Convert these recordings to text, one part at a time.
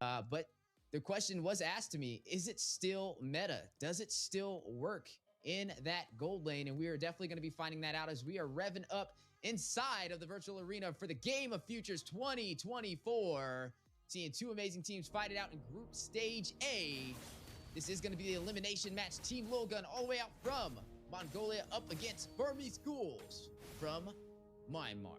But the question was asked to me, is it still meta? Does it still work in that gold lane? And we are definitely going to be finding that out as we are revving up inside of the virtual arena for the Game of Futures 2024. Seeing two amazing teams fight it out in Group Stage A. This is going to be the elimination match. Team Lilgun all the way out from Mongolia up against Burmese Ghouls from Myanmar.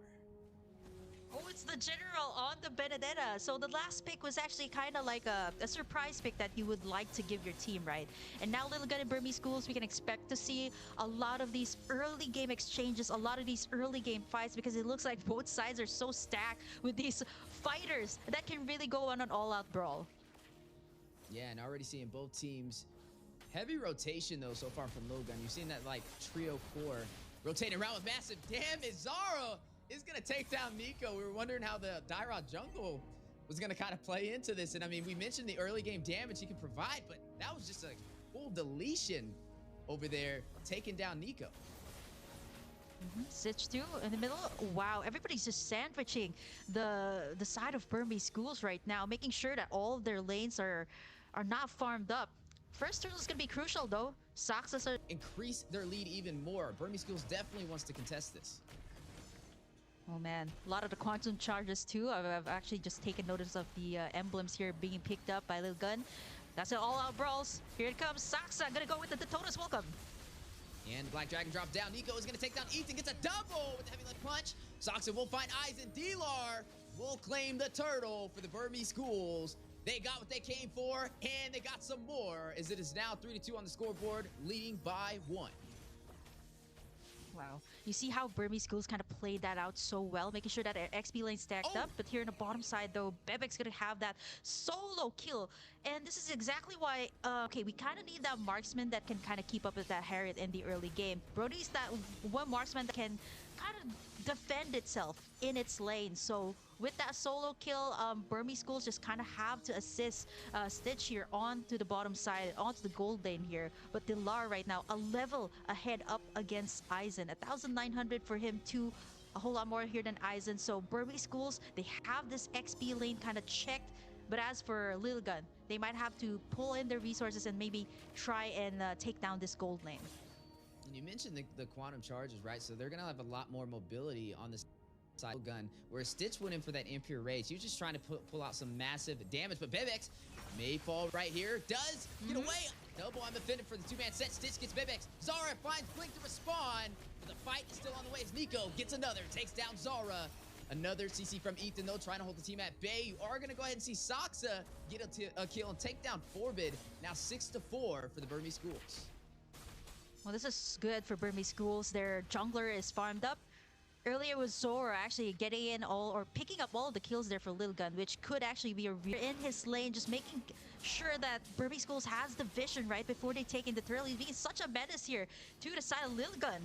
Oh, it's the general on the Benedetta. So the last pick was actually kind of like a surprise pick that you would like to give your team, right? And now Lilgun and Burmese Schools, we can expect to see a lot of these early game exchanges, a lot of these early game fights, because it looks like both sides are so stacked with these fighters that can really go on an all-out brawl. Yeah, and already seeing both teams. Heavy rotation, though, so far from Lilgun. You've seen that, like, trio core rotating around with massive damage. Zara is going to take down Nico. We were wondering how the Dairah jungle was going to kind of play into this. And, I mean, we mentioned the early game damage he can provide, but that was just a full deletion over there, taking down Nico. Stitch 2 in the middle. Wow, everybody's just sandwiching the side of Burmese Schools right now, making sure that all of their lanes are not farmed up. First turtle is going to be crucial, though. Soxas are increase their lead even more. Burmese Schools definitely wants to contest this. Oh man, a lot of the quantum charges too. I've actually just taken notice of the emblems here being picked up by Lilgun. That's it, all-out brawls. Here it comes. Saxa gonna go with the Detona's welcome. And the Black Dragon drops down. Nico is going to take down Ethan. Gets a double with the heavy left punch. Soxa will find Aizen. Dilar will claim the turtle for the Burmese Schools. They got what they came for, and they got some more, as it is now 3-2 on the scoreboard, leading by 1. Wow. You see how Burmese Schools kind of played that out so well, making sure that their XP lane stacked up. But here in the bottom side, though, Bebek's going to have that solo kill. And this is exactly why, okay, we kind of need that marksman that can kind of keep up with that Harriet in the early game. Brody's that one marksman that can kind of defend itself in its lane. So with that solo kill, Burmese Schools just kind of have to assist Stitch here onto the bottom side, onto the gold lane here. But Dilar right now, a level ahead up against Aizen. 1,900 for him too. A whole lot more here than Aizen. So Burmese Schools, they have this XP lane kind of checked. But as for Lilgun, they might have to pull in their resources and maybe try and take down this gold lane. And you mentioned the quantum charges, right? So they're going to have a lot more mobility on this side gun, where Stitch went in for that impure rage. He was just trying to pull out some massive damage, but Bebex may fall right here. Does get away. Double on the defended for the two-man set. Stitch gets Bebex. Zara finds Blink to respond, but the fight is still on the way as Nico gets another, takes down Zara. Another CC from Ethan, though, trying to hold the team at bay. You are going to go ahead and see Soxa get a kill and take down Forbid. Now 6-4 for the Burmese Schools. Well, this is good for Burmese Schools. Their jungler is farmed up. Earlier was Zora actually getting in picking up all of the kills there for Lilgun, which could actually be in his lane, just making sure that Burmese Schools has the vision right before they take in the turtle. He's being such a menace here to the side of Lilgun.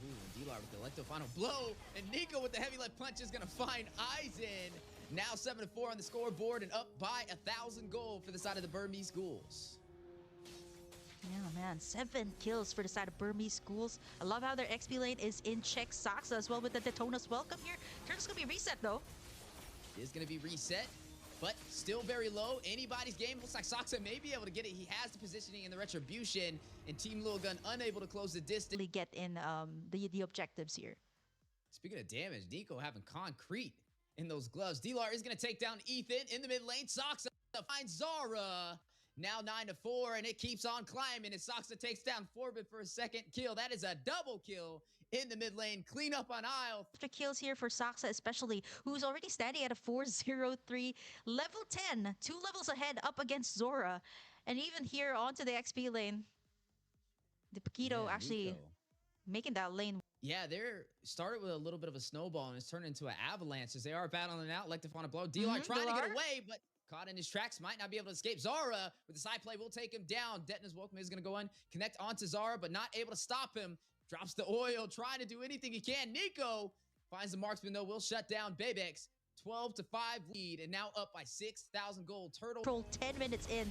Ooh, Dilar with the Electro final blow, and Nico with the heavy left punch is going to find Aizen. Now 7-4 on the scoreboard and up by 1,000 gold for the side of the Burmese Ghouls. Yeah, man, 7 kills for the side of Burmese Schools. I love how their XP lane is in check. Soxa as well with the Detona's welcome here. Turn's gonna be reset though. It is gonna be reset, but still very low. Anybody's game. Looks like Soxa may be able to get it. He has the positioning and the retribution, and Team Lilgun unable to close the distance. Get in the objectives here. Speaking of damage, Nico having concrete in those gloves. Dilar is gonna take down Ethan in the mid lane. Soxa finds Zara. Now 9-4, and it keeps on climbing as Soxa takes down Forbid for a second kill. That is a double kill in the mid lane. Clean up on Isle. Extra kills here for Soxa especially, who's already standing at a 4-0-3. Level 10, 2 levels ahead up against Zora. And even here onto the XP lane, the Paquito actually Nico making that lane. Yeah, they're started with a little bit of a snowball, and it's turned into an avalanche as they are battling out. Elective on a blow. Dilar trying to get away, but caught in his tracks, might not be able to escape. Zara with the side play will take him down. Detna's welcome is going to go in, connect onto Zara, but not able to stop him. Drops the oil, trying to do anything he can. Nico finds the marksman, though, will shut down Bebex. 12-5 lead, and now up by 6,000 gold. Turtle 10 minutes in.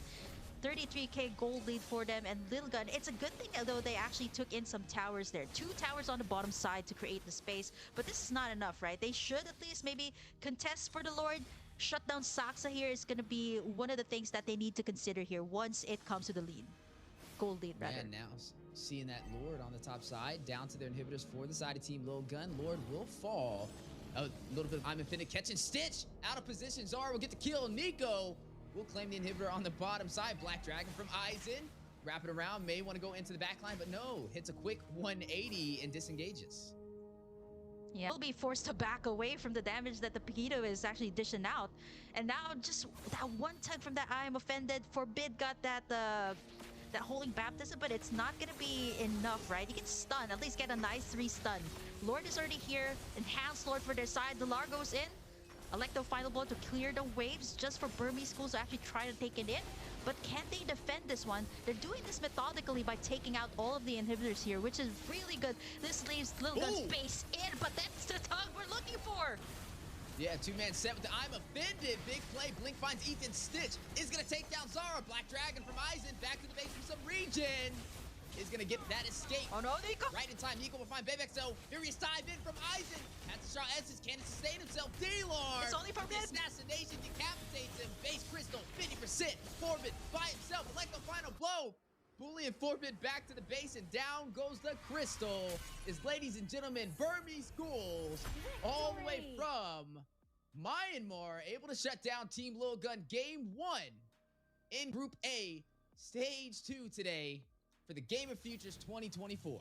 33k gold lead for them, and Lilgun, it's a good thing though they actually took in some towers there. 2 towers on the bottom side to create the space, but this is not enough, right? They should at least maybe contest for the Lord. shut down Saksa here is going to be one of the things that they need to consider here once it comes to the lead. Gold lead, rather. Man, now seeing that Lord on the top side, down to their inhibitors for the side of Team Lilgun. Lord will fall. A little bit of I'm Infinite catching Stitch out of position. Zara will get the kill. Nico will claim the inhibitor on the bottom side. Black Dragon from Aizen. Wrap it around. May want to go into the back line, but no. Hits a quick 180 and disengages. Yeah, will be forced to back away from the damage that the Pokito is actually dishing out. And now just that one tug from that I am offended. Forbid got that holding baptism, but it's not gonna be enough, right? You can stun, at least get a nice 3 stun. Lord is already here. Enhanced Lord for their side. The Lar goes in. Electo final blow to clear the waves just for Burmese schools to actually try to take it in. But can they defend this one? They're doing this methodically by taking out all of the inhibitors here, which is really good. This leaves Lilgun's base in, but that's the tug we're looking for. Yeah, 2-man set with the I'm Offended. Big play. Blink finds Ethan. Stitch is going to take down Zara. Black Dragon from Aizen. Back to the base from some region. Is going to get that escape. Oh no, Nico. Right in time. Nico will find Bebek. So furious dive in from Aizen. Has to shot Essence. Can't sustain himself. D-Lord. It's only for mid. Assassination decapitates him. Base Crystal 50%. Forbid by himself. Electro final blow. Bully and Forbid back to the base, and down goes the Crystal. Is, ladies and gentlemen, Burmese Ghouls all the way from Myanmar able to shut down Team Lilgun Game 1 in Group A, Stage 2 today for the Game of Futures 2024.